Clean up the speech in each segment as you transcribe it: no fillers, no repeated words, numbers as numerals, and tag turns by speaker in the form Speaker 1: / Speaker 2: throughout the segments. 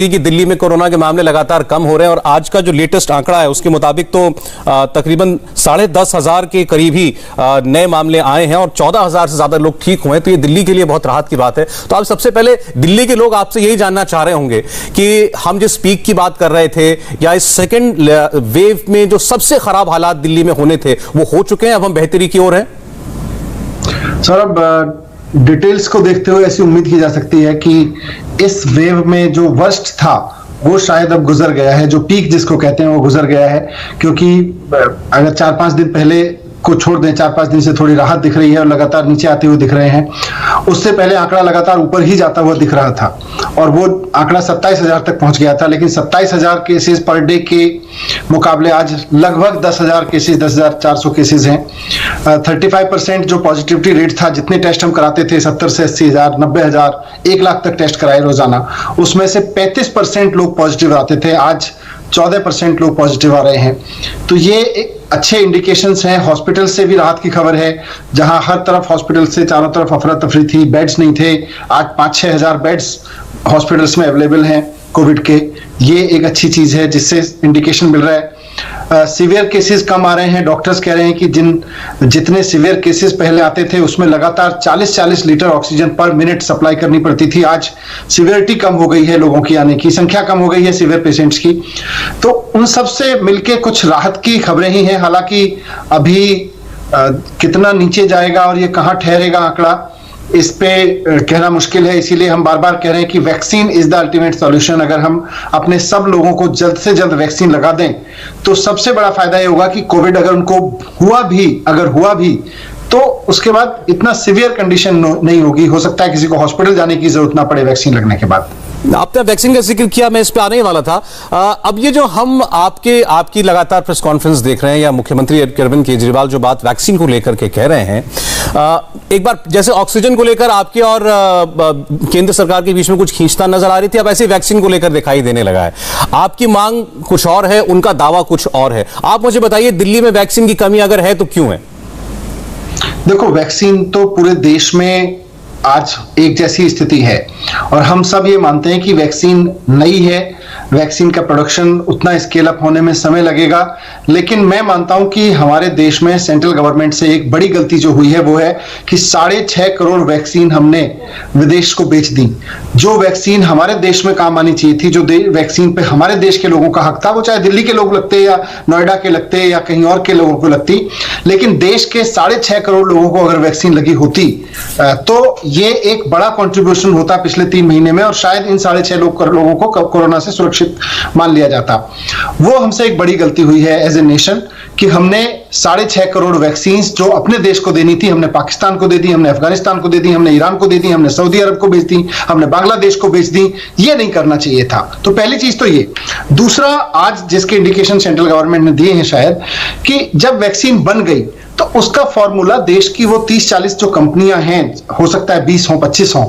Speaker 1: कि दिल्ली में कोरोना के मामले लगातार कम हो रहे हैं और आज का जो लेटेस्ट आंकड़ा है उसके मुताबिक तो तकरीबन 10,500 के करीब ही नए मामले आए हैं और 14,000 से ज्यादा लोग ठीक हुए हैं। तो ये दिल्ली के लिए बहुत राहत की बात है। तो आप सबसे पहले दिल्ली के लोग आपसे यही जानना चाह रहे होंगे कि हम जिस पीक की बात कर रहे थे या इस सेकेंड वेव में जो सबसे खराब हालात दिल्ली में होने थे वो हो चुके हैं, अब हम बेहतरी की ओर हैं।
Speaker 2: सर, अब डिटेल्स को देखते हुए ऐसी उम्मीद की जा सकती है कि इस वेव में जो वर्स्ट था वो शायद अब गुजर गया है। जो पीक जिसको कहते हैं वो गुजर गया है, क्योंकि अगर 4-5 दिन पहले को छोड़ दें, 4-5 दिन से थोड़ी राहत दिख रही है और लगातार नीचे आते हुए दिख रहे हैं। उससे पहले आंकड़ा लगातार ऊपर ही जाता हुआ दिख रहा था और वो आंकड़ा 27,000 तक पहुंच गया था। लेकिन 27,000 केसेस पर डे के मुकाबले आज लगभग 10,000 केसेस, 10,400 केसेस हैं। 35% जो पॉजिटिविटी रेट था, जितने टेस्ट हम कराते थे 70 से 80,000, 90,000, 1 लाख तक टेस्ट कराए रोजाना, उसमें से 35% लोग पॉजिटिव आते थे। आज 14% लोग पॉजिटिव आ रहे हैं। तो ये एक अच्छे इंडिकेशंस हैं। हॉस्पिटल से भी राहत की खबर है, जहां हर तरफ हॉस्पिटल से चारों तरफ अफरा तफरी थी, बेड्स नहीं थे। आज 5-6 हजार बेड्स हॉस्पिटल्स में अवेलेबल हैं कोविड के। ये एक अच्छी चीज है जिससे इंडिकेशन मिल रहा है। सीवियर केसेस कम आ रहे हैं। डॉक्टर्स कह रहे हैं कि जितने सीवियर केसेस पहले आते थे उसमें लगातार 40-40 लीटर ऑक्सीजन पर मिनट सप्लाई करनी पड़ती थी। आज सीवियरिटी कम हो गई है, लोगों की आने की संख्या कम हो गई है सीवियर पेशेंट्स की। तो उन सब से मिलके कुछ राहत की खबरें ही हैं। हालांकि अभी कितना नीचे जाएगा और ये कहां ठहरेगा आंकड़ा, इस पे कहना मुश्किल है। इसीलिए हम बार बार कह रहे हैं कि vaccine is the ultimate solution. अगर हम अपने सब लोगों को जल्द से जल्द वैक्सीन लगा दें तो सबसे बड़ा फायदा ये होगा कि कोविड अगर उनको हुआ भी तो उसके बाद इतना सीवियर कंडीशन नहीं होगी। हो सकता है किसी को हॉस्पिटल जाने की जरूरत ना पड़े वैक्सीन लगने के बाद।
Speaker 1: आपने वैक्सीन का जिक्र किया, मैं इस पे आने ही वाला था। अब ये जो हम आपकी लगातार प्रेस कॉन्फ्रेंस देख रहे हैं या मुख्यमंत्री अरविंद केजरीवाल जो बात वैक्सीन को लेकर के कह रहे हैं, एक बार जैसे ऑक्सीजन को लेकर आपके और केंद्र सरकार के बीच में कुछ खींचतान नजर आ रही थी, अब ऐसे वैक्सीन को लेकर दिखाई देने लगा है। आपकी मांग कुछ और है, उनका दावा कुछ और है। आप मुझे बताइए, दिल्ली में वैक्सीन की कमी अगर है तो क्यों है?
Speaker 2: देखो, वैक्सीन तो पूरे देश में आज एक जैसी स्थिति है और हम सब ये मानते हैं कि वैक्सीन नई है, वैक्सीन का प्रोडक्शन उतना स्केल अप होने में समय लगेगा। लेकिन मैं मानता हूं कि हमारे देश में सेंट्रल गवर्नमेंट से एक बड़ी गलती जो हुई है वो है कि 6.5 करोड़ वैक्सीन हमने विदेश को बेच दी। जो वैक्सीन हमारे देश में काम आनी चाहिए थी, जो वैक्सीन पे हमारे देश के लोगों का हक था, वो चाहे दिल्ली के लोग लगते या नोएडा के लगते या कहीं और के लोगों को लगती, लेकिन देश के 6.5 करोड़ लोगों को अगर वैक्सीन लगी होती तो ये एक बड़ा कंट्रीब्यूशन होता पिछले 3 महीने में और शायद इन 6.5 लोगों को कोरोना से सुरक्षित मान लिया जाता। वो हमसे एक बड़ी गलती हुई है एज ए नेशन कि हमने 6.5 करोड़ वैक्सीन जो अपने देश को देनी थी, हमने पाकिस्तान को दे दी, हमने अफगानिस्तान को दे दी, हमने ईरान को दे दी, हमने सऊदी अरब को बेच दी, हमने बांग्लादेश को बेच दी। ये नहीं करना चाहिए था। तो पहली चीज तो ये। दूसरा, आज जिसके इंडिकेशन सेंट्रल गवर्नमेंट ने दिए हैं शायद, कि जब वैक्सीन बन गई तो उसका फॉर्मूला देश की वो 30-40 जो कंपनियां हैं, हो सकता है 20 हो 25 हो,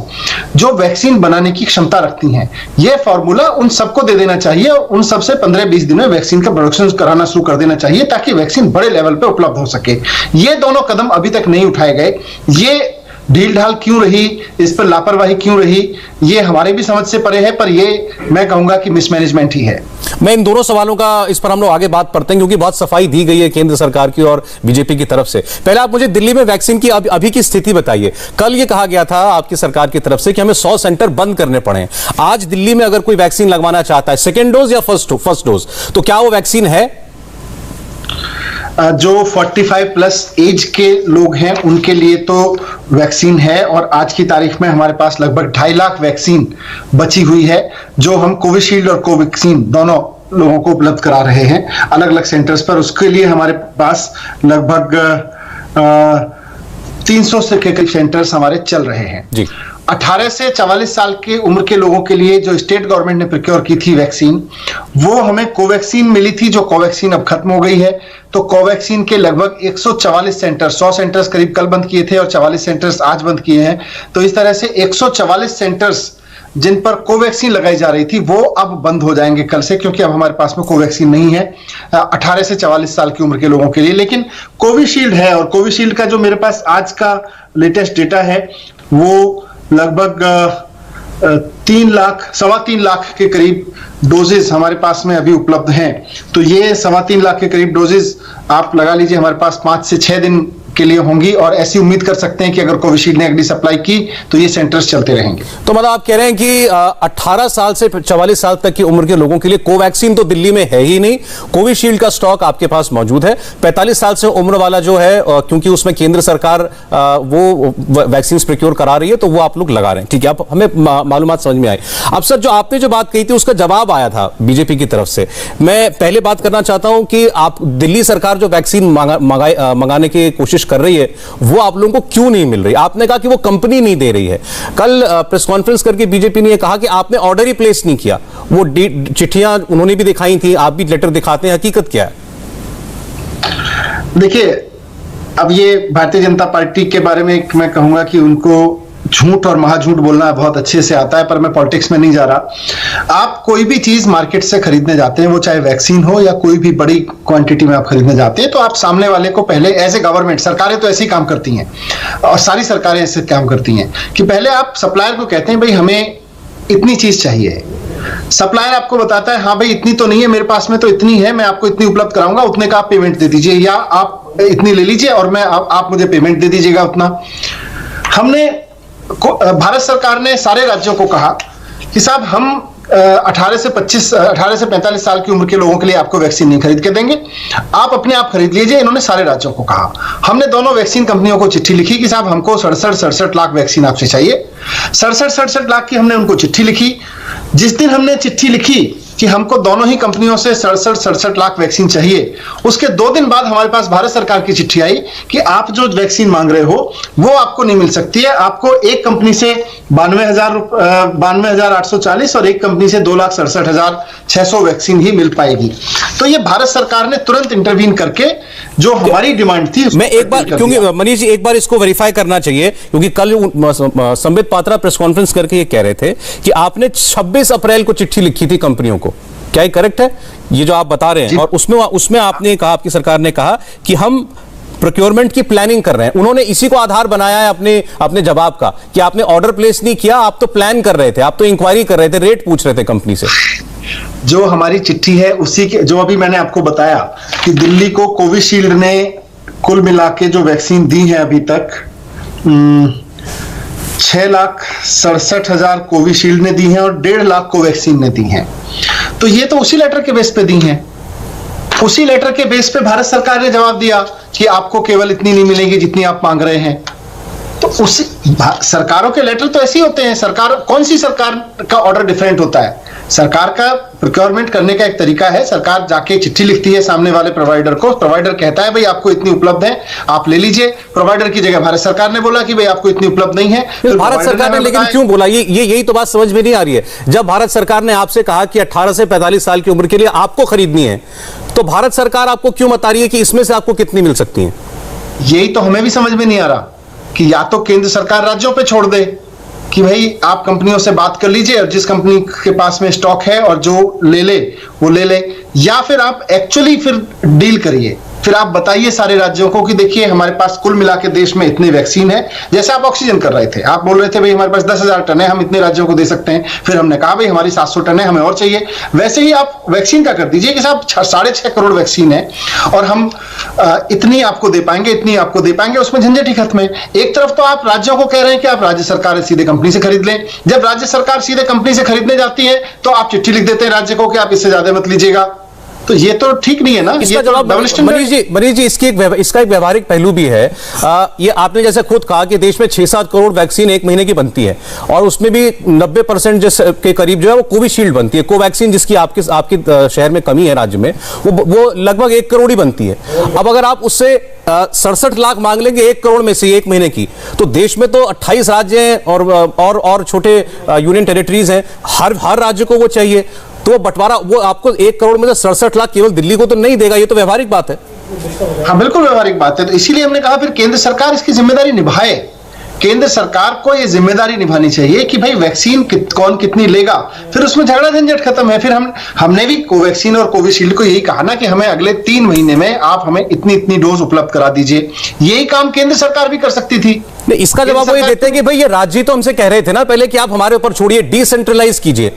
Speaker 2: जो वैक्सीन बनाने की क्षमता रखती हैं, ये फॉर्मूला उन सबको दे देना चाहिए और उन सबसे 15-20 दिन में वैक्सीन का प्रोडक्शन कराना शुरू कर देना चाहिए ताकि वैक्सीन बड़े लेवल पे उपलब्ध हो सके। ये दोनों कदम अभी तक नहीं उठाए गए। ये ढील ढाल क्यों रही, इस पर लापरवाही क्यों रही, ये हमारे भी समझ से परे है, पर ये मैं कहूंगा कि मिसमैनेजमेंट ही है।
Speaker 1: मैं इन दोनों सवालों का इस पर हम लोग आगे बात करते हैं क्योंकि बहुत सफाई दी गई है केंद्र सरकार की और बीजेपी की तरफ से। पहले आप मुझे दिल्ली में वैक्सीन की अभी की स्थिति बताइए। कल ये कहा गया था आपकी सरकार की तरफ से कि हमें 100 सेंटर बंद करने पड़े। आज दिल्ली में अगर कोई वैक्सीन लगवाना चाहता है, सेकेंड डोज या फर्स्ट डोज, तो क्या वो वैक्सीन है?
Speaker 2: जो 45+ एज के लोग हैं उनके लिए तो वैक्सीन है और आज की तारीख में हमारे पास लगभग 2.5 लाख वैक्सीन बची हुई है जो हम कोविशील्ड और कोवैक्सीन दोनों लोगों को उपलब्ध करा रहे हैं अलग अलग सेंटर्स पर। उसके लिए हमारे पास लगभग 300 से करीब सेंटर्स हमारे चल रहे हैं जी। 18 से 44 साल की उम्र के लोगों के लिए जो स्टेट गवर्नमेंट ने प्रोक्योर की थी वैक्सीन, वो हमें कोवैक्सीन मिली थी, जो कोवैक्सीन अब खत्म हो गई है। तो कोवैक्सीन के लगभग 144 सेंटर, 100 सेंटर्स करीब कल बंद किए थे और 44 सेंटर्स आज बंद किए हैं। तो इस तरह से 144 सेंटर्स जिन पर कोवैक्सीन लगाई जा रही थी वो अब बंद हो जाएंगे कल से, क्योंकि अब हमारे पास में कोवैक्सीन नहीं है 18 से 44 साल की उम्र के लोगों के लिए। लेकिन कोविशील्ड है और कोविशील्ड का जो मेरे पास आज का लेटेस्ट डेटा है वो लगभग 3.3 लाख के करीब डोजेस हमारे पास में अभी उपलब्ध हैं। तो ये 3.25 लाख के करीब डोजेस आप लगा लीजिए हमारे पास 5 से 6 दिन के लिए होंगी, और ऐसी उम्मीद कर सकते हैं कि अगर कोविशील्ड ने अगली सप्लाई की तो ये सेंटर्स चलते रहेंगे।
Speaker 1: तो मतलब आप कह रहे हैं कि 18 साल से 44 साल तक की उम्र के लोगों के लिए कोवैक्सीन तो दिल्ली में है ही नहीं, कोविशील्ड का स्टॉक आपके पास मौजूद है। 45 साल से उम्र वाला जो है, क्योंकि उसमें केंद्र सरकार वो वैक्सीन प्रोक्योर करा रही है, तो वो आप लोग लगा रहे हैं। ठीक है, आप हमें मालूमात समझ में आई। अब सर, जो आपने जो बात कही थी उसका जवाब आया था बीजेपी की तरफ से। मैं पहले बात करना चाहता हूं कि आप दिल्ली सरकार जो वैक्सीन मंगाने की कोशिश कर रही है, वो आप लोगों को क्यों नहीं मिल रही? आपने कहा कि वो कंपनी नहीं दे रही है। कल प्रेस कॉन्फ्रेंस करके बीजेपी ने यह कहा कि आपने ऑर्डर ही प्लेस नहीं किया। वो चिट्ठियां उन्होंने भी दिखाई थी, आप भी लेटर दिखाते हैं, हकीकत क्या है?
Speaker 2: देखिए, अब ये भारतीय जनता पार्टी के बारे में मैं कहूंगा कि उनको झूठ और महाझूठ बोलना बहुत अच्छे से आता है, पर मैं पॉलिटिक्स में नहीं जा रहा। आप कोई भी चीज मार्केट से खरीदने जाते हैं, वो चाहे वैक्सीन हो या कोई भी बड़ी क्वांटिटी में आप खरीदने जाते हैं, तो आप सामने वाले को पहले, एज ए गवर्नमेंट, सरकारें तो ऐसे ही काम करती हैं और सारी सरकारें ऐसे काम करती हैं कि पहले आप सप्लायर को कहते हैं भाई हमें इतनी चीज चाहिए। सप्लायर आपको बताता है हाँ भाई इतनी तो नहीं है मेरे पास में, तो इतनी है, मैं आपको इतनी उपलब्ध कराऊंगा, उतने का आप पेमेंट दे दीजिए, या आप इतनी ले लीजिए और मैं आप मुझे पेमेंट दे दीजिएगा उतना। हमने भारत सरकार ने सारे राज्यों को कहा कि साहब हम 18 से 45 साल की उम्र के लोगों के लिए आपको वैक्सीन नहीं खरीद के देंगे, आप अपने आप खरीद लीजिए। इन्होंने सारे राज्यों को कहा। हमने दोनों वैक्सीन कंपनियों को चिट्ठी लिखी कि साहब हमको 67 लाख वैक्सीन आपसे चाहिए। 67 लाख की हमने उनको चिट्ठी लिखी। जिस दिन हमने चिट्ठी लिखी कि हमको दोनों ही कंपनियों से 67 लाख वैक्सीन चाहिए, उसके 2 दिन बाद हमारे पास भारत सरकार की चिट्ठी आई कि आप जो वैक्सीन मांग रहे हो वो आपको नहीं मिल सकती है। आपको एक कंपनी से 92,840 और एक कंपनी से 2,67,600 वैक्सीन ही मिल पाएगी। तो ये भारत सरकार ने तुरंत इंटरवीन करके जो हमारी डिमांड थी,
Speaker 1: मैं एक बार, क्योंकि मनीष जी एक बार इसको वेरीफाई करना चाहिए, क्योंकि कल संबित पात्रा प्रेस कॉन्फ्रेंस करके ये कह रहे थे कि आपने 26 अप्रैल को चिट्ठी लिखी थी कंपनियों को। क्या ये करेक्ट है, ये जो आप बता रहे हैं? और उसमें आपने कहा, आपकी सरकार ने कहा कि हम प्रोक्योरमेंट की प्लानिंग कर रहे हैं। उन्होंने इसी को आधार बनाया है अपने जवाब का कि आपने ऑर्डर प्लेस नहीं किया, आप तो प्लान कर रहे थे, आप तो इंक्वायरी कर रहे थे, रेट पूछ रहे थे कंपनी से।
Speaker 2: जो हमारी चिट्ठी है उसी के, जो अभी मैंने आपको बताया कि दिल्ली को कोविशील्ड ने कुल मिला के जो वैक्सीन दी है अभी तक 6,67,000 कोविशील्ड ने दी है और 1.5 लाख कोवैक्सीन ने दी है। तो ये तो उसी लेटर के बेस पे दी हैं। उसी लेटर के बेस पे भारत सरकार ने जवाब दिया कि आपको केवल इतनी नहीं मिलेगी जितनी आप मांग रहे हैं। तो उसी सरकारों के लेटर तो ऐसे ही होते हैं। सरकार, कौन सी सरकार का ऑर्डर डिफरेंट होता है? सरकार का प्रोक्योरमेंट करने का एक तरीका है, सरकार जाके चिट्ठी लिखती है सामने वाले प्रोवाइडर को, प्रोवाइडर कहता है भाई आपको इतनी उपलब्ध है, आप ले लीजिए। प्रोवाइडर की जगह भारत सरकार ने बोला कि भाई आपको इतनी उपलब्ध नहीं है।
Speaker 1: भारत सरकार ने लेकिन क्यों बोला? यही तो बात समझ में नहीं आ रही है। जब भारत सरकार ने आपसे कहा कि 18 से 45 साल की उम्र के लिए आपको खरीदनी है, तो भारत सरकार आपको क्यों बता रही है कि इसमें से आपको कितनी मिल सकती है?
Speaker 2: यही तो हमें भी समझ में नहीं आ रहा कि या तो केंद्र सरकार राज्यों पे छोड़ दे कि भाई आप कंपनियों से बात कर लीजिए और जिस कंपनी के पास में स्टॉक है और जो ले ले वो ले ले, या फिर आप एक्चुअली फिर डील करिए। फिर आप बताइए सारे राज्यों को कि देखिए हमारे पास कुल मिला के देश में इतनी वैक्सीन है। जैसे आप ऑक्सीजन कर रहे थे, आप बोल रहे थे भाई हमारे पास 10,000 टन है, हम इतने राज्यों को दे सकते हैं। फिर हमने कहा भाई हमारी 700 टन है, हमें और चाहिए। वैसे ही आप वैक्सीन का कर दीजिए कि साहब 6.5 करोड़ वैक्सीन है और हम इतनी आपको दे पाएंगे, इतनी आपको दे पाएंगे। उसमें झंझट ही खत्म है। एक तरफ तो आप राज्यों को कह रहे हैं कि आप राज्य सरकार सीधे कंपनी से खरीद लें। जब राज्य सरकार सीधे कंपनी से खरीदने जाती है तो आप चिट्ठी लिख देते हैं राज्य को कि आप इससे ज्यादा मत लीजिएगा। तो ये तो ठीक नहीं है ना।
Speaker 1: इसका जवाब मनीष जी इसका एक व्यवहारिक पहलू भी है। ये आपने जैसे खुद कहा कि देश में 6-7 करोड़ वैक्सीन एक महीने की बनती है और उसमें भी 90% के करीब जो है वो कोविशील्ड बनती है। कोवैक्सीन जिसकी आपके शहर में कमी है, राज्य में, वो लगभग 1 करोड़ ही बनती है। अब अगर आप उससे 67 लाख मांग लेंगे 1 करोड़ में से एक महीने की, तो देश में तो 28 राज्य हैं और छोटे यूनियन टेरिटरीज हैं। हर राज्य को वो चाहिए, तो वो बंटवारा वो आपको 1 करोड़ में से 67 लाख केवल दिल्ली को तो नहीं देगा। ये तो व्यवहारिक बात है।
Speaker 2: हाँ बिल्कुल व्यवहारिक बात है। तो इसीलिए हमने कहा फिर केंद्र सरकार इसकी जिम्मेदारी निभाए केंद्र सरकार को यह जिम्मेदारी निभानी चाहिए कि भाई वैक्सीन कौन कितनी लेगा, फिर उसमें झगड़ा झंझट खत्म है। फिर हमने भी कोवैक्सीन और कोविशील्ड को यही कहा ना कि हमें अगले 3 महीने में आप हमें इतनी इतनी डोज उपलब्ध करा दीजिए। यही काम केंद्र सरकार भी कर सकती थी।
Speaker 1: इसका जवाब वो ये देते हैं कि भाई ये राज्य तो हमसे कह रहे थे ना पहले कि आप हमारे ऊपर छोड़िए, डिसेंट्रलाइज कीजिए।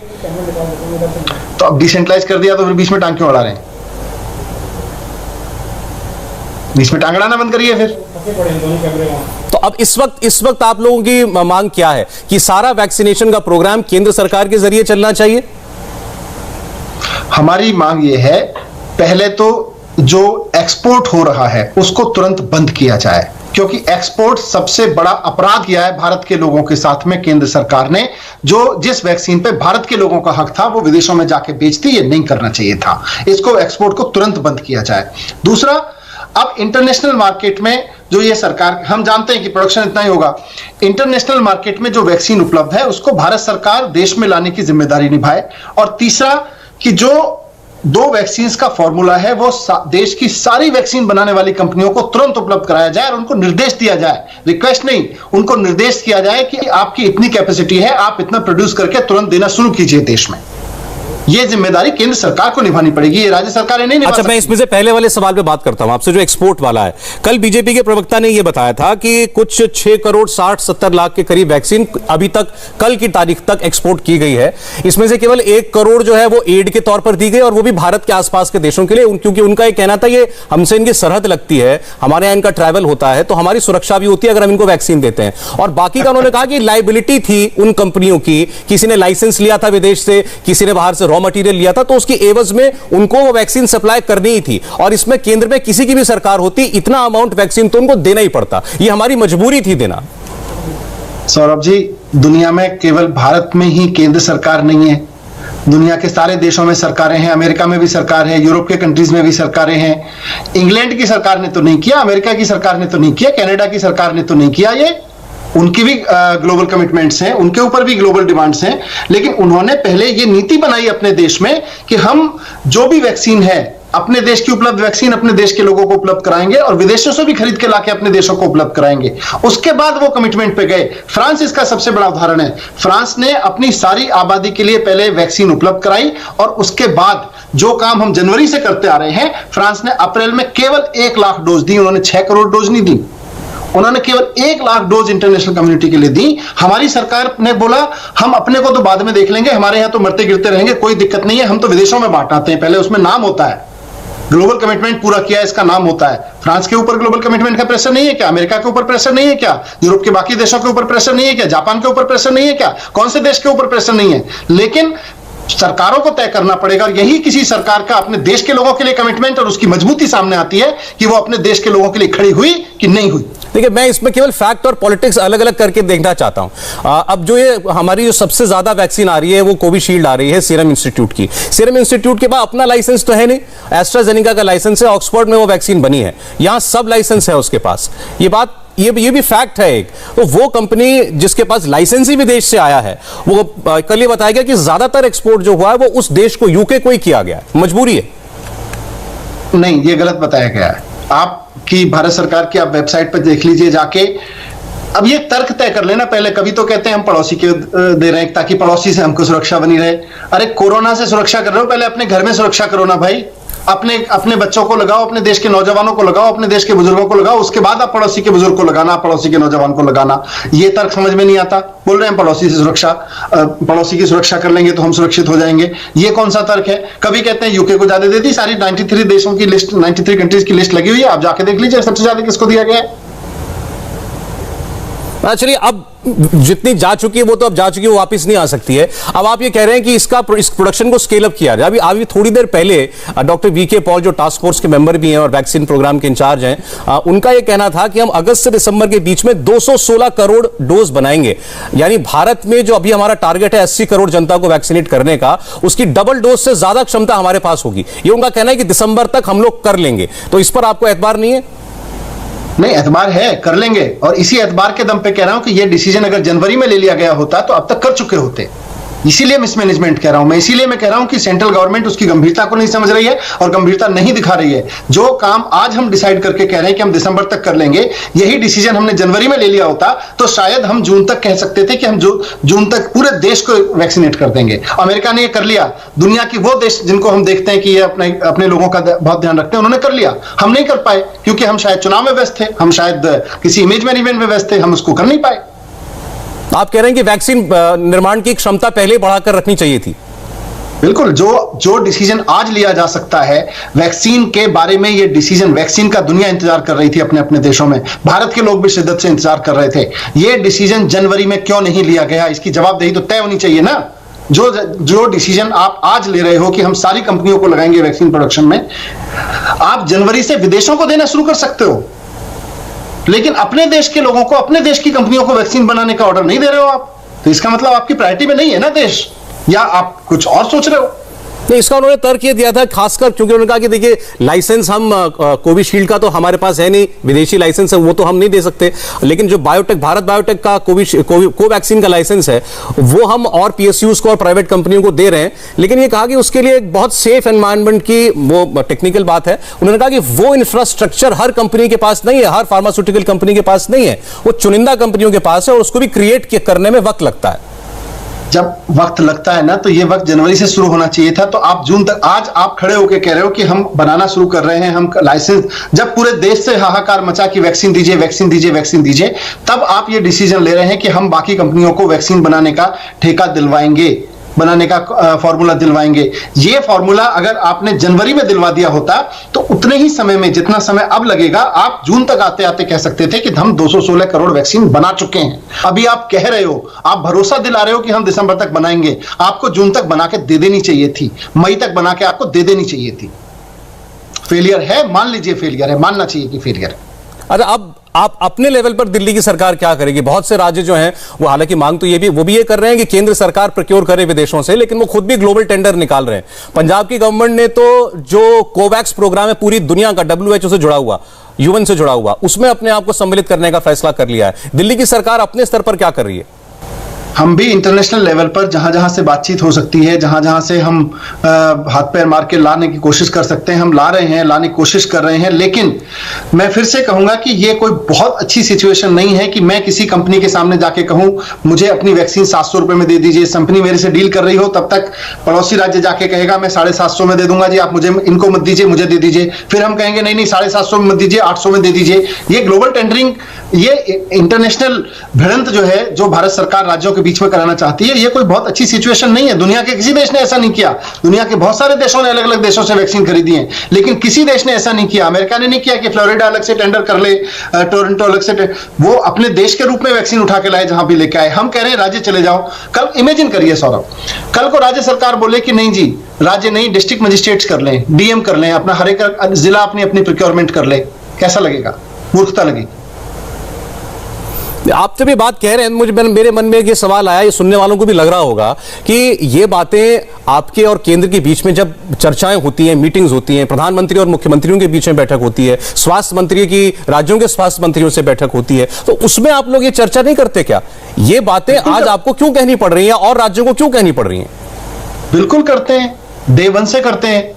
Speaker 2: तो अब डिसेंट्रलाइज कर दिया तो फिर बीच में टांग क्यों अड़ा रहे हैं? बीच में टांग अड़ाना बंद करिए फिर।
Speaker 1: तो अब इस वक्त आप लोगों की मांग क्या है कि सारा वैक्सीनेशन का प्रोग्राम केंद्र सरकार के जरिए चलना चाहिए?
Speaker 2: हमारी मांग यह है, पहले तो जो एक्सपोर्ट हो रहा है उसको तुरंत बंद किया जाए, क्योंकि एक्सपोर्ट सबसे बड़ा अपराध किया है भारत के लोगों के साथ में केंद्र सरकार ने। जो जिस वैक्सीन पे भारत के लोगों का हक था वो विदेशों में जाके बेचती, ये नहीं करना चाहिए था। इसको एक्सपोर्ट को तुरंत बंद किया जाए। दूसरा, अब इंटरनेशनल मार्केट में जो ये सरकार, हम जानते हैं कि प्रोडक्शन इतना ही होगा, इंटरनेशनल मार्केट में जो वैक्सीन उपलब्ध है उसको भारत सरकार देश में लाने की जिम्मेदारी निभाए। और तीसरा कि जो 2 वैक्सीन का फॉर्मूला है वो देश की सारी वैक्सीन बनाने वाली कंपनियों को तुरंत उपलब्ध कराया जाए और उनको निर्देश दिया जाए, रिक्वेस्ट नहीं, उनको निर्देश किया जाए कि आपकी इतनी कैपेसिटी है, आप इतना प्रोड्यूस करके तुरंत देना शुरू कीजिए देश में। ये जिम्मेदारी केंद्र सरकार को निभानी पड़ेगी, ये राज्य सरकारें नहीं निभा सकती।
Speaker 1: अच्छा, मैं इसमें से पहले वाले सवाल पे बात करता हूं आपसे, जो एक्सपोर्ट वाला है। कल बीजेपी के प्रवक्ता ने यह बताया था कि कुछ 6 करोड़ 60-70 लाख के करीब वैक्सीन अभी तक, कल की तारीख तक एक्सपोर्ट की गई है। इसमें से केवल 1 करोड़ जो है वो एड के तौर पर दी गई, और वो भी भारत के आसपास के देशों के लिए, क्योंकि उनका यह कहना था ये हमसे इनकी सरहद लगती है, हमारे यहां इनका ट्रैवल होता है, तो हमारी सुरक्षा भी होती है अगर हम इनको वैक्सीन देते हैं। और बाकी का उन्होंने कहा कि लायबिलिटी थी उन कंपनियों की, किसी ने लाइसेंस लिया था विदेश से, किसी ने बाहर से रॉ मटेरियल लिया था, तो उसकी एवज में उनको वो वैक्सीन सप्लाई करनी ही थी। और इसमें केंद्र में किसी की भी सरकार होती, इतना अमाउंट वैक्सीन तो उनको देना ही पड़ता, ये हमारी मजबूरी थी देना।
Speaker 2: सौरभ जी, दुनिया में केवल भारत में ही केंद्र सरकार नहीं है, दुनिया के सारे देशों में सरकारें हैं। अमेरिका में भी सरकार है, यूरोप के कंट्रीज में भी सरकारें हैं। इंग्लैंड की सरकार ने तो नहीं किया, अमेरिका की सरकार ने तो नहीं किया, कनाडा की सरकार ने तो नहीं किया, ये उनकी भी ग्लोबल कमिटमेंट्स हैं, उनके ऊपर भी ग्लोबल डिमांड्स हैं। लेकिन उन्होंने पहले ये नीति बनाई अपने देश में कि हम जो भी वैक्सीन है, अपने देश की उपलब्ध वैक्सीन अपने देश के लोगों को उपलब्ध कराएंगे और विदेशों से भी खरीद के लाके अपने देशों को उपलब्ध कराएंगे। उसके बाद वो कमिटमेंट पे गए। फ्रांस इसका सबसे बड़ा उदाहरण है। फ्रांस ने अपनी सारी आबादी के लिए पहले वैक्सीन उपलब्ध कराई और उसके बाद जो काम हम जनवरी से करते आ रहे हैं, फ्रांस ने अप्रैल में केवल 1 लाख डोज दी। उन्होंने 6 करोड़ डोज नहीं दी, उन्होंने केवल 1 लाख डोज इंटरनेशनल कम्युनिटी के लिए दी। हमारी सरकार ने बोला हम अपने को तो बाद में देख लेंगे, हमारे यहां तो मरते गिरते रहेंगे, कोई दिक्कत नहीं है, हम तो विदेशों में बांट आते हैं, पहले उसमें नाम होता है, ग्लोबल कमिटमेंट पूरा किया, इसका नाम होता है। फ्रांस के ऊपर ग्लोबल कमिटमेंट का प्रेशर नहीं है क्या? अमेरिका के ऊपर प्रेशर नहीं है क्या? यूरोप के बाकी देशों के ऊपर प्रेशर नहीं है क्या? जापान के ऊपर प्रेशर नहीं है क्या? कौन से देश के ऊपर प्रेशर नहीं है? लेकिन सरकारों को तय करना पड़ेगा, और यही किसी सरकार का अपने देश के लोगों के लिए कमिटमेंट और उसकी मजबूती सामने आती है कि वो अपने देश के लोगों के लिए खड़ी हुई कि नहीं हुई।
Speaker 1: देखिए, मैं इसमें केवल फैक्ट और पॉलिटिक्स अलग अलग करके देखना चाहता हूं। अब जो ये हमारी जो सबसे ज्यादा वैक्सीन आ रही है वो कोविशील्ड आ रही है सीरम इंस्टीट्यूट की। सीरम इंस्टीट्यूट के पास अपना लाइसेंस तो है नहीं, एस्ट्राजेनेका का लाइसेंस है, ऑक्सफोर्ड में वो वैक्सीन बनी है, यहां सब लाइसेंस है उसके पास। ये भी फैक्ट है एक। तो वो कंपनी जिसके पास लाइसेंस ही विदेश से आया है, वो कल ये बताया गया कि ज्यादातर एक्सपोर्ट जो हुआ है वो उस देश को, यूके को ही किया गया, मजबूरी है।
Speaker 2: नहीं, ये गलत बताया गया है। आपकी भारत सरकार की आप वेबसाइट पर देख लीजिए जाके। अब ये तर्क तय कर लेना पहले। कभी तो कहते हैं हम पड़ोसी के दे रहे हैं ताकि पड़ोसी से हमको सुरक्षा बनी रहे। अरे कोरोना से सुरक्षा कर रहे हो, पहले अपने घर में सुरक्षा करो ना भाई। अपने बच्चों को लगाओ, अपने देश के नौजवानों को लगाओ, अपने देश के बुजुर्गों को लगाओ, उसके बाद आप पड़ोसी के बुजुर्ग को लगाना, पड़ोसी के नौजवान को लगाना। ये तर्क समझ में नहीं आता। बोल रहे हैं पड़ोसी की सुरक्षा कर लेंगे तो हम सुरक्षित हो जाएंगे। ये कौन सा तर्क है? कभी कहते हैं यूके को ज्यादा दे दी, सारी 93 देशों की लिस्ट, 93 कंट्रीज की लिस्ट लगी हुई है, आप जाके देख लीजिए सबसे ज्यादा किसको दिया गया है।
Speaker 1: चलिए, अब जितनी जा चुकी है वो तो अब जा चुकी है, वो वापस नहीं आ सकती है। अब आप ये कह रहे हैं कि इस प्रोडक्शन को स्केल अप किया जाए। अभी थोड़ी देर पहले डॉक्टर वीके पॉल, जो टास्क फोर्स के मेंबर भी हैं और वैक्सीन प्रोग्राम के इंचार्ज हैं, उनका ये कहना था कि हम अगस्त से दिसंबर के बीच में 216 करोड़ डोज बनाएंगे। यानी भारत में जो अभी हमारा टारगेट है 80 करोड़ जनता को वैक्सीनेट करने का, उसकी डबल डोज से ज्यादा क्षमता हमारे पास होगी। ये उनका कहना है कि दिसंबर तक हम लोग कर लेंगे। तो इस पर आपको एतबार नहीं है?
Speaker 2: नहीं, एतबार है, कर लेंगे। और इसी एतबार के दम पे कह रहा हूं कि यह डिसीजन अगर जनवरी में ले लिया गया होता तो अब तक कर चुके होते। इसीलिए मिसमैनेजमेंट कह रहा हूं मैं, इसीलिए मैं कह रहा हूं कि सेंट्रल गवर्नमेंट उसकी गंभीरता को नहीं समझ रही है और गंभीरता नहीं दिखा रही है। जो काम आज हम डिसाइड करके कह रहे हैं कि हम दिसंबर तक कर लेंगे, यही डिसीजन हमने जनवरी में ले लिया होता तो शायद हम जून तक कह सकते थे कि हम जून तक पूरे देश को वैक्सीनेट कर देंगे। अमेरिका ने यह कर लिया, दुनिया की वो देश जिनको हम देखते हैं कि ये अपने लोगों का बहुत ध्यान रखते हैं, उन्होंने कर लिया। हम नहीं कर पाए क्योंकि हम शायद चुनाव में व्यस्त थे, हम शायद किसी इमेज मैनेजमेंट में व्यस्त थे, हम उसको कर नहीं पाए।
Speaker 1: आप कह रहे हैं कि वैक्सीन निर्माण की क्षमता पहले बढ़ाकर रखनी चाहिए थी।
Speaker 2: बिल्कुल, जो डिसीजन आज लिया जा सकता है वैक्सीन के बारे में, ये डिसीजन वैक्सीन का दुनिया इंतजार कर रही थी अपने अपने देशों में, भारत के लोग भी शिद्दत से इंतजार कर रहे थे। ये डिसीजन जनवरी में क्यों नहीं लिया गया, इसकी जवाबदेही तो तय होनी चाहिए ना। जो डिसीजन आप आज ले रहे हो कि हम सारी कंपनियों को लगाएंगे वैक्सीन प्रोडक्शन में, आप जनवरी से विदेशों को देना शुरू कर सकते हो, लेकिन अपने देश के लोगों को, अपने देश की कंपनियों को वैक्सीन बनाने का ऑर्डर नहीं दे रहे हो आप। तो इसका मतलब आपकी प्रायोरिटी में नहीं है ना देश, या आप कुछ और सोच रहे हो।
Speaker 1: नहीं, इसका उन्होंने तर्क ये दिया था खासकर क्योंकि उन्होंने कहा कि देखिए लाइसेंस हम कोविशील्ड का तो हमारे पास है नहीं, विदेशी लाइसेंस है वो तो हम नहीं दे सकते, लेकिन जो बायोटेक, भारत बायोटेक का कोवैक्सीन का लाइसेंस है वो हम और पीएसयूज को और प्राइवेट कंपनियों को दे रहे हैं। लेकिन ये कहा कि उसके लिए एक बहुत सेफ एनवायरनमेंट की वो टेक्निकल बात है। उन्होंने कहा कि वो इंफ्रास्ट्रक्चर हर कंपनी के पास नहीं है, हर फार्मास्यूटिकल कंपनी के पास नहीं है, वो चुनिंदा कंपनियों के पास है और उसको भी क्रिएट करने में वक्त लगता है।
Speaker 2: जब वक्त लगता है ना तो ये वक्त जनवरी से शुरू होना चाहिए था। तो आप जून तक, आज आप खड़े होकर कह रहे हो कि हम बनाना शुरू कर रहे हैं, हम लाइसेंस, जब पूरे देश से हाहाकार मचा कि वैक्सीन दीजिए वैक्सीन दीजिए वैक्सीन दीजिए, तब आप ये डिसीजन ले रहे हैं कि हम बाकी कंपनियों को वैक्सीन बनाने का ठेका दिलवाएंगे, बनाने का फॉर्मूला दिलवाएंगे। ये फॉर्मूला अगर आपने जनवरी में दिलवा दिया होता तो उतने ही समय में, जितना समय अब लगेगा, आप जून तक आते आते कह सकते थे कि हम 216 करोड़ वैक्सीन बना चुके हैं। अभी आप कह रहे हो, आप भरोसा दिला रहे हो कि हम दिसंबर तक बनाएंगे, आपको जून तक बना के दे देनी चाहिए थी, मई तक बना के आपको दे देनी चाहिए थी। फेलियर है, मान लीजिए फेलियर है, मानना चाहिए कि फेलियर है।
Speaker 1: अरे अब आप अपने लेवल पर दिल्ली की सरकार क्या करेगी? बहुत से राज्य जो हैं वो, हालांकि मांग तो वो भी ये कर रहे हैं कि केंद्र सरकार प्रोक्योर करे विदेशों से, लेकिन वो खुद भी ग्लोबल टेंडर निकाल रहे हैं। पंजाब की गवर्नमेंट ने तो जो कोवैक्स प्रोग्राम है पूरी दुनिया का, WHO से जुड़ा हुआ, UN से जुड़ा हुआ, उसमें अपने आप को सम्मिलित करने का फैसला कर लिया है। दिल्ली की सरकार अपने स्तर पर क्या कर रही है?
Speaker 2: हम भी इंटरनेशनल लेवल पर जहां जहां से बातचीत हो सकती है, जहां जहां से हम हाथ पैर मार के लाने की कोशिश कर सकते हैं, हम ला रहे हैं, लाने की कोशिश कर रहे हैं। लेकिन मैं फिर से कहूंगा कि ये कोई बहुत अच्छी सिचुएशन नहीं है कि मैं किसी कंपनी के सामने जाके कहूं मुझे अपनी वैक्सीन 700 रुपए में दे दीजिए। कंपनी मेरे से डील कर रही हो, तब तक पड़ोसी राज्य जाके कहेगा मैं 750 में दे दूंगा जी, आप मुझे, इनको मत दीजिए, मुझे दे दीजिए। फिर हम कहेंगे नहीं नहीं 750 में मत दीजिए, 800 में दे दीजिए। ये ग्लोबल टेंडरिंग, ये इंटरनेशनल भिड़ंत जो है, जो भारत सरकार राज्यों के बीच में कराना चाहती है, ये कोई बहुत अच्छी सिचुएशन नहीं है। दुनिया के किसी देश ने ऐसा नहीं किया। दुनिया के बहुत सारे देशों ने अलग अलग देशों से वैक्सीन खरीदी है, लेकिन किसी देश ने ऐसा नहीं किया। अमेरिका ने नहीं किया कि फ्लोरिडा अलग से टेंडर कर ले, टोरंटो अलग से, वो अपने देश के रूप में वैक्सीन उठा के लाए जहां भी लेके आए। हम कह रहे हैं राज्य चले जाओ। कल इमेजिन करिए सौरभ, कल को राज्य सरकार बोले कि नहीं जी, राज्य नहीं, डिस्ट्रिक्ट मजिस्ट्रेट्स कर लें, DM कर लें, अपना हर एक जिला अपनी अपनी प्रोक्योरमेंट कर ले, कैसा लगेगा? मूर्खता लगेगी।
Speaker 1: आप जब ये बात कह रहे हैं, मेरे मन में ये सवाल आया, ये सुनने वालों को भी लग रहा होगा कि ये बातें आपके और केंद्र के बीच में जब चर्चाएं होती हैं, मीटिंग्स होती हैं, प्रधानमंत्री और मुख्यमंत्रियों के बीच में बैठक होती है, स्वास्थ्य मंत्री की राज्यों के स्वास्थ्य मंत्रियों से बैठक होती है, तो उसमें आप लोग ये चर्चा नहीं करते क्या? ये बातें आज आपको क्यों कहनी पड़ रही हैं और राज्यों को क्यों कहनी पड़ रही हैं?
Speaker 2: बिल्कुल करते हैं, डे वन से करते हैं,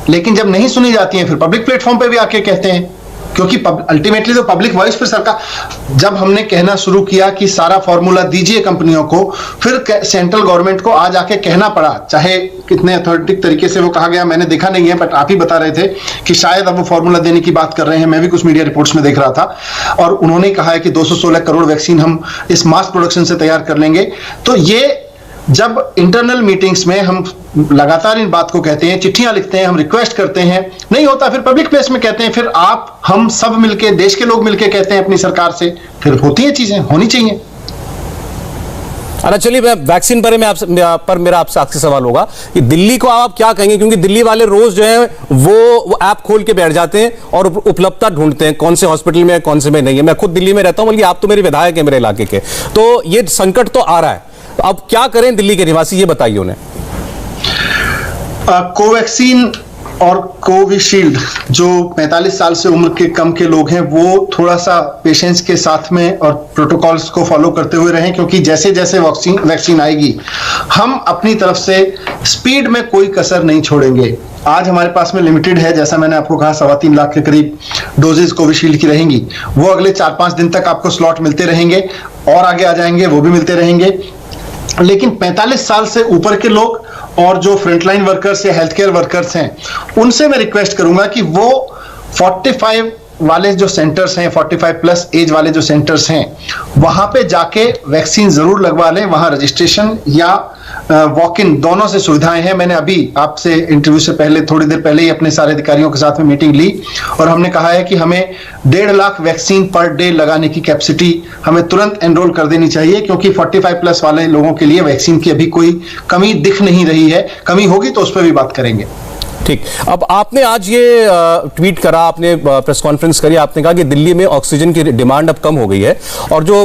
Speaker 2: लेकिन जब नहीं सुनी जाती हैं फिर पब्लिक प्लेटफॉर्म पे भी आके कहते हैं, क्योंकि अल्टीमेटली तो पब्लिक वॉइस फिर सरकार। जब हमने कहना शुरू किया कि सारा फॉर्मूला दीजिए कंपनियों को, फिर सेंट्रल गवर्नमेंट को आज आके कहना पड़ा, चाहे कितने अथॉरिटिक तरीके से वो कहा गया मैंने देखा नहीं है, बट आप ही बता रहे थे कि शायद अब वो फॉर्मूला देने की बात कर रहे हैं। मैं भी कुछ मीडिया रिपोर्ट्स में देख रहा था, और उन्होंने कहा है कि 216 करोड़ वैक्सीन हम इस मास प्रोडक्शन से तैयार कर लेंगे। तो ये जब इंटरनल मीटिंग्स में हम लगातार इन बात को कहते हैं, चिट्ठियां लिखते हैं, हम रिक्वेस्ट करते हैं, नहीं होता, फिर पब्लिक प्लेस में कहते हैं, फिर आप हम सब मिलके, देश के लोग मिलके कहते हैं अपनी सरकार से, फिर होती है चीजें, होनी चाहिए।
Speaker 1: अच्छा चलिए, वैक्सीन पर मेरा आपसे सवाल होगा कि दिल्ली को आप क्या कहेंगे, क्योंकि दिल्ली वाले रोज जो है वो ऐप खोल के बैठ जाते हैं और उपलब्धता ढूंढते हैं, कौन से हॉस्पिटल में है, कौन से में नहीं है। मैं खुद दिल्ली में रहता हूं, बल्कि आप तो मेरे विधायक हैं मेरे इलाके के, तो ये संकट तो आ रहा है। अब क्या करें दिल्ली के निवासी, ये बताइए उन्हें।
Speaker 2: कोवैक्सीन और कोविशील्ड जो 45 साल से उम्र के कम के लोग हैं वो थोड़ा सा पेशेंस के साथ में और प्रोटोकॉल्स को फॉलो करते हुए रहें, क्योंकि जैसे जैसे वैक्सीन आएगी हम अपनी तरफ से स्पीड में कोई कसर नहीं छोड़ेंगे। आज हमारे पास में लिमिटेड है, जैसा मैंने आपको कहा 3.25 लाख के करीब डोजेज कोविशील्ड की रहेंगी। वो अगले 4-5 दिन तक आपको स्लॉट मिलते रहेंगे और आगे आ जाएंगे, वो भी मिलते रहेंगे। लेकिन 45 साल से ऊपर के लोग और जो फ्रंटलाइन वर्कर्स या हेल्थ केयर वर्कर्स हैं उनसे मैं रिक्वेस्ट करूंगा कि वो 45 वाले जो सेंटर्स हैं, 45 प्लस एज वाले जो सेंटर्स हैं वहां पे जाके वैक्सीन जरूर लगवा लें। वहां रजिस्ट्रेशन या वॉक इन दोनों से सुविधाएं हैं। मैंने अभी आपसे इंटरव्यू से पहले थोड़ी देर पहले ही अपने सारे अधिकारियों के साथ में मीटिंग ली और हमने कहा है कि हमें 1.5 लाख वैक्सीन पर डे लगाने की कैपेसिटी हमें तुरंत एनरोल कर देनी चाहिए, क्योंकि 45 प्लस वाले लोगों के लिए वैक्सीन की अभी कोई कमी दिख नहीं रही है। कमी होगी तो उस पर भी बात करेंगे।
Speaker 1: ठीक, अब आपने आज ये ट्वीट करा, आपने प्रेस कॉन्फ्रेंस करी, आपने कहा कि दिल्ली में ऑक्सीजन की डिमांड अब कम हो गई है और जो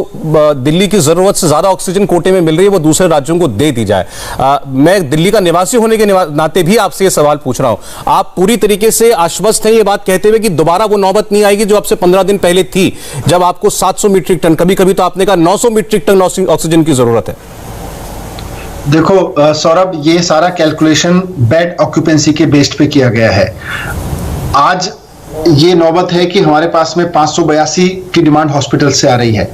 Speaker 1: दिल्ली की जरूरत से ज्यादा ऑक्सीजन कोटे में मिल रही है वो दूसरे राज्यों को दे दी जाए। मैं दिल्ली का निवासी होने के नाते भी आपसे ये सवाल पूछ रहा हूं, आप पूरी तरीके से आश्वस्त हैं ये बात कहते हुए कि दोबारा वो नौबत नहीं आएगी जो आपसे 15 दिन पहले थी, जब आपको 700 मीट्रिक टन, कभी कभी तो आपने कहा 900 मीट्रिक टन ऑक्सीजन की जरूरत है?
Speaker 2: देखो सौरभ, ये सारा कैलकुलेशन बेड ऑक्यूपेंसी के बेस्ड पे किया गया है। आज ये नौबत है कि हमारे पास में 582 की डिमांड हॉस्पिटल से आ रही है।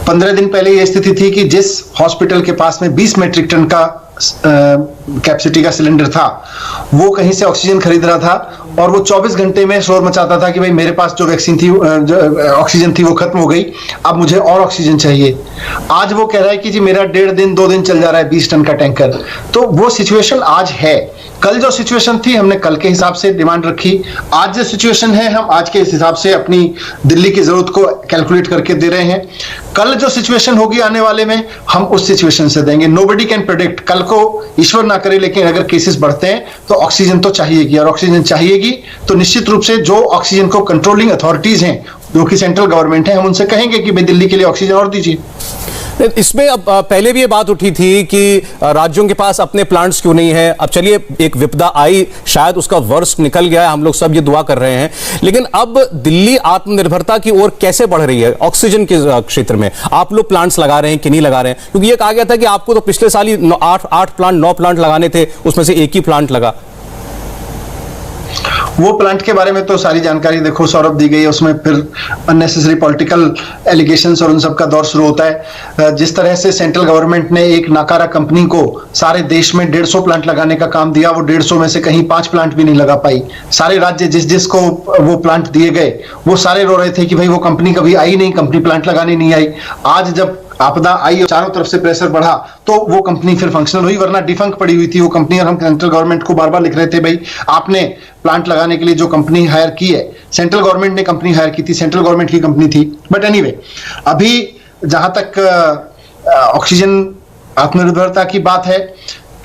Speaker 2: 15 दिन पहले ये स्थिति थी कि जिस हॉस्पिटल के पास में 20 मीट्रिक टन का कैपेसिटी का सिलेंडर था वो कहीं से ऑक्सीजन खरीद रहा था और वो 24 घंटे में शोर मचाता था कि भाई मेरे पास जो वैक्सीन थी, जो ऑक्सीजन थी वो खत्म हो गई, अब मुझे और ऑक्सीजन चाहिए। आज वो कह रहा है कि जी मेरा 1.5 दिन 2 दिन चल जा रहा है 20 टन का टैंकर। तो वो सिचुएशन आज है। कल जो सिचुएशन थी हमने कल के हिसाब से डिमांड रखी, आज जो सिचुएशन है हम आज के हिसाब से अपनी दिल्ली की जरूरत को कैलकुलेट करके दे रहे हैं। कल जो सिचुएशन होगी आने वाले में हम उस सिचुएशन से देंगे। नोबडी कैन प्रेडिक्ट, कल को ईश्वर ना करे लेकिन अगर केसेस बढ़ते हैं तो ऑक्सीजन तो चाहिएगी, और ऑक्सीजन चाहिएगी तो निश्चित रूप से जो ऑक्सीजन को कंट्रोलिंग अथॉरिटीज हैं जो कि सेंट्रल गवर्नमेंट है, हम उनसे कहेंगे कि भाई दिल्ली के लिए ऑक्सीजन और दीजिए।
Speaker 1: इसमें अब पहले भी ये बात उठी थी कि राज्यों के पास अपने प्लांट्स क्यों नहीं है। अब चलिए एक विपदा आई, शायद उसका वर्स्ट निकल गया है, हम लोग सब ये दुआ कर रहे हैं, लेकिन अब दिल्ली आत्मनिर्भरता की ओर कैसे बढ़ रही है ऑक्सीजन के क्षेत्र में? आप लोग प्लांट्स लगा रहे हैं कि नहीं लगा रहे हैं? क्योंकि ये कहा गया था कि आपको तो पिछले साल ही 9 प्लांट लगाने थे, उसमें से एक ही प्लांट लगा।
Speaker 2: वो प्लांट के बारे में तो सारी जानकारी देखो सौरभ दी गई है, उसमें फिर अननेसेसरी पॉलिटिकल एलिगेशंस और उन सब का दौर शुरू होता है। जिस तरह से सेंट्रल गवर्नमेंट ने एक नाकारा कंपनी को सारे देश में 150 प्लांट लगाने का काम दिया, वो 150 में से कहीं 5 प्लांट भी नहीं लगा पाई। सारे राज्य जिसको वो प्लांट दिए गए वो सारे रो रहे थे कि भाई वो कंपनी कभी आई नहीं, कंपनी प्लांट लगाने नहीं आई। आज जब आपदा आई और चारों तरफ से प्रेशर बढ़ा तो वो कंपनी फिर फंक्शनल हुई, वरना डिफंक पड़ी हुई थी वो कंपनी। और हम सेंट्रल गवर्नमेंट को बार बार लिख रहे थे भाई आपने प्लांट लगाने के लिए जो कंपनी हायर की है, सेंट्रल गवर्नमेंट ने कंपनी हायर की थी, सेंट्रल गवर्नमेंट की कंपनी थी। बट एनीवे, अभी जहां तक ऑक्सीजन आत्मनिर्भरता की बात है,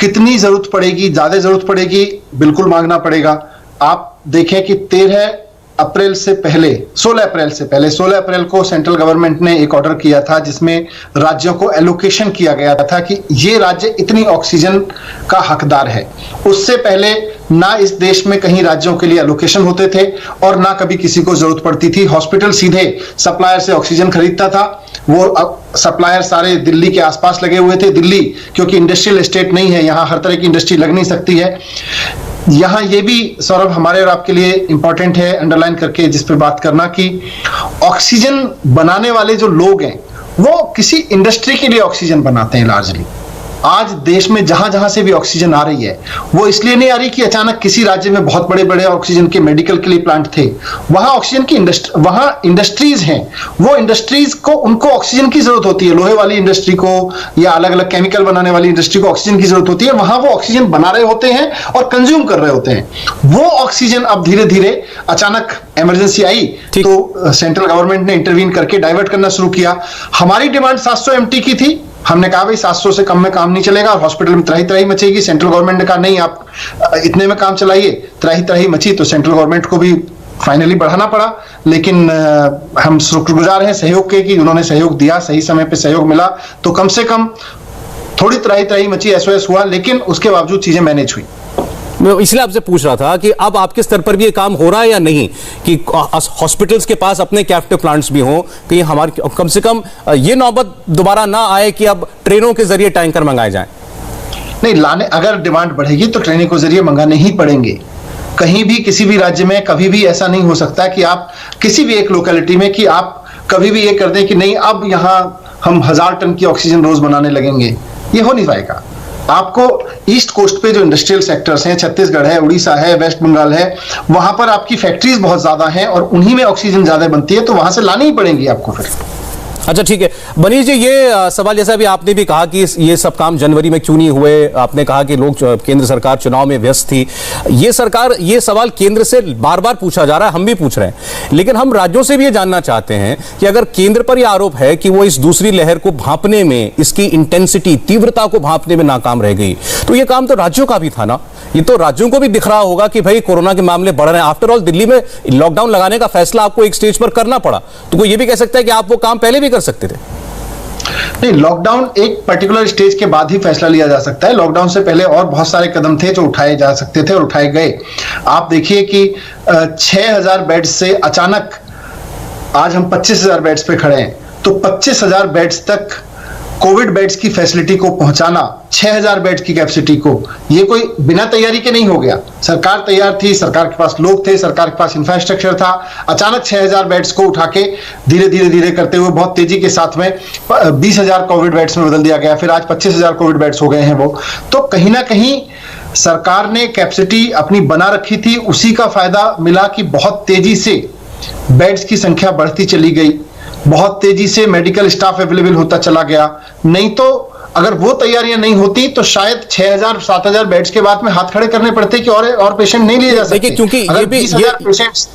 Speaker 2: कितनी जरूरत पड़ेगी, ज्यादा जरूरत पड़ेगी, बिल्कुल मांगना पड़ेगा। आप देखें कि 16 अप्रैल से पहले 16 अप्रैल को सेंट्रल गवर्नमेंट ने एक ऑर्डर किया था जिसमें राज्यों को एलोकेशन किया गया था कि ये राज्य इतनी ऑक्सीजन का हकदार है। उससे पहले ना इस देश में कहीं राज्यों के लिए एलोकेशन होते थे और ना कभी किसी को जरूरत पड़ती थी। हॉस्पिटल सीधे सप्लायर से ऑक्सीजन खरीदता था, वो सप्लायर सारे दिल्ली के आसपास लगे हुए थे। दिल्ली क्योंकि इंडस्ट्रियल एस्टेट नहीं है, यहाँ हर तरह की इंडस्ट्री लग नहीं सकती है। यहाँ ये भी सौरभ हमारे और आपके लिए इंपॉर्टेंट है अंडरलाइन करके जिस पे बात करना कि ऑक्सीजन बनाने वाले जो लोग हैं वो किसी इंडस्ट्री के लिए ऑक्सीजन बनाते हैं लार्जली। आज देश में जहां जहां से भी ऑक्सीजन आ रही है वो इसलिए नहीं आ रही कि अचानक किसी राज्य में बहुत बड़े बड़े ऑक्सीजन के मेडिकल के लिए प्लांट थे। वहां ऑक्सीजन की वहां इंडस्ट्रीज हैं, वो इंडस्ट्रीज को उनको ऑक्सीजन की जरूरत होती है। लोहे वाली इंडस्ट्री को या अलग अलग केमिकल बनाने वाली इंडस्ट्री को ऑक्सीजन की जरूरत होती है, वहां वो ऑक्सीजन बना रहे होते हैं और कंज्यूम कर रहे होते हैं। वो ऑक्सीजन अब धीरे धीरे अचानक इमरजेंसी आई तो सेंट्रल गवर्नमेंट ने इंटरवीन करके डाइवर्ट करना शुरू किया। हमारी डिमांड 700 MT की थी, हमने कहा भाई 700 से कम में काम नहीं चलेगा और हॉस्पिटल में त्राही त्राही मचेगी। सेंट्रल गवर्नमेंट ने कहा नहीं आप इतने में काम चलाइए, त्राही त्राही मची तो सेंट्रल गवर्नमेंट को भी फाइनली बढ़ाना पड़ा। लेकिन हम शुक्रगुजार हैं सहयोग के कि उन्होंने सहयोग दिया, सही समय पे सहयोग मिला तो कम से कम थोड़ी त्राही त्राही मची, SOS हुआ, लेकिन उसके बावजूद चीजें मैनेज हुई।
Speaker 1: मैं इसलिए आपसे पूछ रहा था कि अब आपके स्तर पर भी ये काम हो रहा है या नहीं, कि हॉस्पिटल्स के पास अपने कैप्टिव प्लांट्स भी हों, कि हमारे कम से कम ये नौबत दोबारा ना आए कि अब ट्रेनों के जरिए टैंकर मंगाए जाएं।
Speaker 2: नहीं, लाने अगर डिमांड बढ़ेगी तो ट्रेनों के जरिए मंगाने ही पड़ेंगे। कहीं भी किसी भी राज्य में कभी भी ऐसा नहीं हो सकता कि आप किसी भी एक लोकेलिटी में कि आप कभी भी ये कर दें कि नहीं अब यहां हम 1000 टन की ऑक्सीजन रोज बनाने लगेंगे, ये हो नहीं पाएगा। आपको ईस्ट कोस्ट पे जो इंडस्ट्रियल सेक्टर्स हैं, छत्तीसगढ़ है, उड़ीसा है, वेस्ट बंगाल है, वहां पर आपकी फैक्ट्रीज बहुत ज्यादा हैं और उन्हीं में ऑक्सीजन ज्यादा बनती है, तो वहां से लानी ही पड़ेंगी आपको फिर।
Speaker 1: अच्छा ठीक है मनीष जी, ये सवाल जैसा अभी आपने भी कहा कि ये सब काम जनवरी में क्यों नहीं हुए, आपने कहा कि लोग केंद्र सरकार चुनाव में व्यस्त थी, ये सवाल केंद्र से बार बार पूछा जा रहा है, हम भी पूछ रहे हैं, लेकिन हम राज्यों से भी ये जानना चाहते हैं कि अगर केंद्र पर यह आरोप है कि वो इस दूसरी लहर को भांपने में, इसकी इंटेंसिटी, तीव्रता को भांपने में नाकाम रह गई, तो ये काम तो राज्यों का भी था ना। ये तो राज्यों को भी दिख रहा होगा कि भाई कोरोना के मामले बढ़ रहे हैं। आफ्टर ऑल दिल्ली में लॉकडाउन लगाने का फैसला आपको एक स्टेज पर करना पड़ा, तो कोई ये भी कह सकता है कि आप वो काम पहले भी कर सकते थे।
Speaker 2: नहीं, लॉकडाउन एक पर्टिकुलर स्टेज के बाद ही फैसला लिया जा सकता है। लॉकडाउन से पहले और बहुत सारे कदम थे जो उठाए जा सकते थे और उठाए गए। आप देखिए कि 6000 बेड्स से अचानक आज हम 25000 बेड्स पे खड़े हैं, तो 25000 बेड्स तक कोविड बेड्स की फैसिलिटी को पहुंचाना, 6000 बेड्स की कैपेसिटी को, ये कोई बिना तैयारी के नहीं हो गया। सरकार तैयार थी, सरकार के पास लोग थे, सरकार के पास इंफ्रास्ट्रक्चर था। अचानक 6000 बेड्स को उठा के धीरे धीरे धीरे करते हुए बहुत तेजी के साथ में 20000 कोविड बेड्स में बदल दिया गया, फिर आज 25000 कोविड बेड्स हो गए हैं वो। तो कहीं ना कहीं सरकार ने कैपेसिटी अपनी बना रखी थी, उसी का फायदा मिला कि बहुत तेजी से बेड्स की संख्या बढ़ती चली गई, बहुत तेजी से मेडिकल स्टाफ अवेलेबल होता चला गया। नहीं तो अगर वो तैयारियां नहीं होती तो शायद 6000-7000 बेड्स के बाद में हाथ खड़े करने पड़ते कि और पेशेंट नहीं लिए जा सकते।
Speaker 1: क्योंकि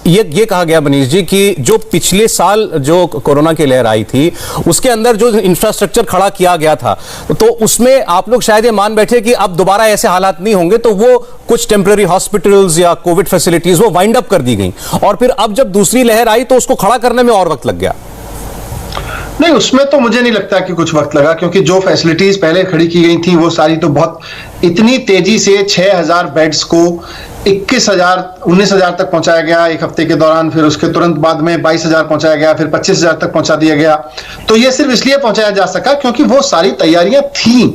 Speaker 1: ये कहा गया मनीष जी कि जो पिछले साल जो कोरोना की लहर आई थी उसके अंदर जो इंफ्रास्ट्रक्चर खड़ा किया गया था, तो उसमें आप लोग शायद ये मान बैठे कि अब दोबारा ऐसे हालात नहीं होंगे, तो वो कुछ टेम्पररी हॉस्पिटल्स या कोविड फैसिलिटीज वो वाइंड अप कर दी गई, और फिर अब जब दूसरी लहर आई तो उसको खड़ा करने में और वक्त लग गया।
Speaker 2: नहीं, उसमें तो मुझे नहीं लगता कि कुछ वक्त लगा, क्योंकि जो फैसिलिटीज पहले खड़ी की गई थी वो सारी तो बहुत इतनी तेजी से 6000 बेड्स को 19,000 तक पहुंचाया गया एक हफ्ते के दौरान, फिर उसके तुरंत बाद में 22,000 पहुंचाया गया, फिर 25,000 तक पहुंचा दिया गया। तो ये सिर्फ इसलिए पहुंचाया जा सका क्योंकि वो सारी तैयारियां थी,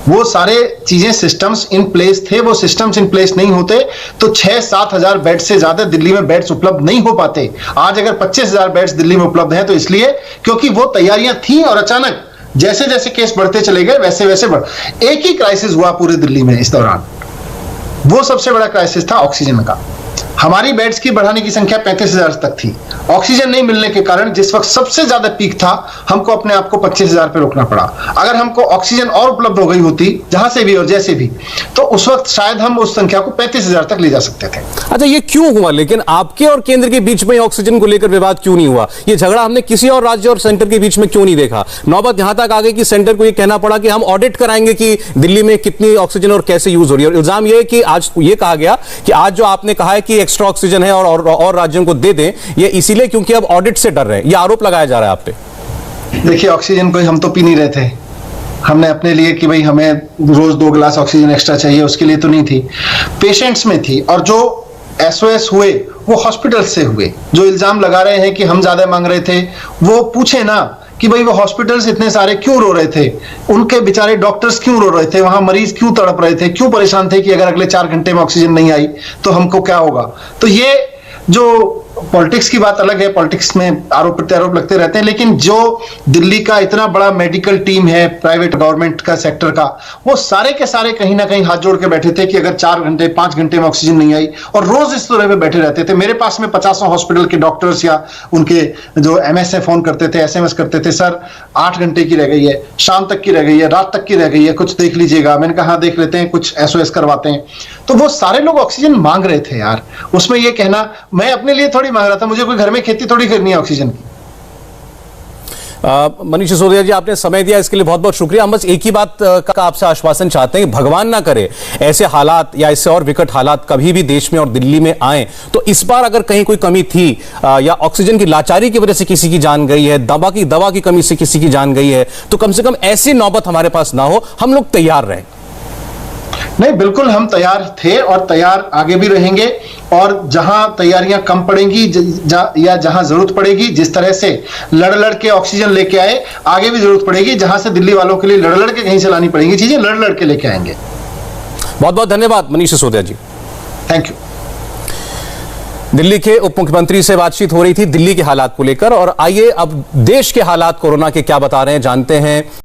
Speaker 2: वो सारे चीजें सिस्टम्स इन प्लेस थे। वो सिस्टम्स इन प्लेस नहीं होते तो 6-7 हजार बेड से ज्यादा दिल्ली में बेड्स उपलब्ध नहीं हो पाते। आज अगर 25,000 बेड्स दिल्ली में उपलब्ध हैं तो इसलिए क्योंकि वो तैयारियां थी, और अचानक जैसे जैसे केस बढ़ते चले गए वैसे वैसे एक ही क्राइसिस हुआ पूरे दिल्ली में इस दौरान, वो सबसे बड़ा क्राइसिस था ऑक्सीजन का। हमारी बेड्स की बढ़ाने की संख्या 35,000 तक थी, ऑक्सीजन नहीं मिलने के कारण जिस वक्त सबसे ज्यादा पीक था हमको अपने आप को 25,000 पे रोकना पड़ा। अगर हमको ऑक्सीजन और उपलब्ध हो गई होती जहां से भी और जैसे भी, तो उस वक्त शायद हम उस संख्या को 35,000 तक ले जा सकते थे।
Speaker 1: अच्छा, ये क्यों हुआ लेकिन आपके और केंद्र के बीच में ऑक्सीजन को लेकर विवाद क्यों नहीं हुआ? ये झगड़ा हमने किसी और राज्य और सेंटर के बीच में क्यों नहीं देखा? नौबत यहां तक आ गई कि सेंटर को यह कहना पड़ा कि हम ऑडिट कराएंगे कि दिल्ली में कितनी ऑक्सीजन और कैसे यूज हो रही है। और इल्जाम यह है कि आज ये कहा गया कि आज जो आपने कहा है कि एक्स्ट्रा ऑक्सीजन है और राज्यों को दे दें, ये इसीलिए क्योंकि अब ऑडिट से डर रहे हैं, ये आरोप लगाया जा रहा है आप पे।
Speaker 2: देखिए, ऑक्सीजन कोई हम तो पी नहीं रहे थे, हमने अपने लिए कि भाई हमें रोज 2 गिलास ऑक्सीजन एक्स्ट्रा चाहिए उसके लिए तो नहीं थी, पेशेंट्स में थी। और जो SOS हुए वो हॉस्पिटल से हुए। जो इल्जाम लगा रहे हैं कि हम ज्यादा मांग रहे थे, वो पूछे ना कि भाई वो हॉस्पिटल्स इतने सारे क्यों रो रहे थे, उनके बेचारे डॉक्टर्स क्यों रो रहे थे, वहां मरीज क्यों तड़प रहे थे, क्यों परेशान थे कि अगर अगले 4 घंटे में ऑक्सीजन नहीं आई तो हमको क्या होगा। तो ये जो पॉलिटिक्स की बात अलग है, पॉलिटिक्स में आरोप प्रत्यारोप लगते रहते हैं, लेकिन जो दिल्ली का इतना बड़ा मेडिकल टीम है, प्राइवेट गवर्नमेंट का सेक्टर का, वो सारे के सारे कहीं ना कहीं हाथ जोड़ के बैठे थे कि अगर 4 घंटे 5 घंटे में ऑक्सीजन नहीं आई, और रोज इस तरह पे बैठे रहते थे। मेरे पास में 50 हॉस्पिटल के डॉक्टर्स या उनके जो MS से फोन करते थे, SMS करते थे, सर 8 घंटे की रह गई है, शाम तक की रह गई है, रात तक की रह गई है, कुछ देख लीजिएगा। मैंने कहा हाँ देख लेते हैं, कुछ SOS करवाते हैं। तो वो सारे लोग ऑक्सीजन मांग रहे थे यार। उसमें ये कहना मैं अपने लिए थोड़ी मांग रहा था, मुझे कोई घर में खेती थोड़ी करनी है ऑक्सीजन की।
Speaker 1: मनीष सिसोदिया जी, आपने समय दिया इसके लिए बहुत बहुत शुक्रिया। हम बस एक ही बात का आपसे आश्वासन चाहते हैं कि भगवान ना करे ऐसे हालात या इससे और विकट हालात कभी भी देश में और दिल्ली में आए। तो इस बार अगर कहीं कोई कमी थी या ऑक्सीजन की लाचारी की वजह से किसी की जान गई है, दवा की कमी से किसी की जान गई है, तो कम से कम ऐसी नौबत हमारे पास ना हो, हम लोग तैयार रहें।
Speaker 2: नहीं, बिल्कुल हम तैयार थे और तैयार आगे भी रहेंगे। और जहां तैयारियां कम पड़ेंगी या जहां जरूरत पड़ेगी, जिस तरह से लड़ के ऑक्सीजन लेके आए, आगे भी जरूरत पड़ेगी, जहां से दिल्ली वालों के लिए लड़ के कहीं से लानी पड़ेगी चीजें, लड़ के लेके आएंगे।
Speaker 1: बहुत बहुत धन्यवाद मनीष सिसोदिया जी।
Speaker 2: Thank you.
Speaker 1: दिल्ली के उप मुख्यमंत्री से बातचीत हो रही थी दिल्ली के हालात को लेकर, और आइए अब देश के हालात कोरोना के क्या बता रहे हैं जानते हैं।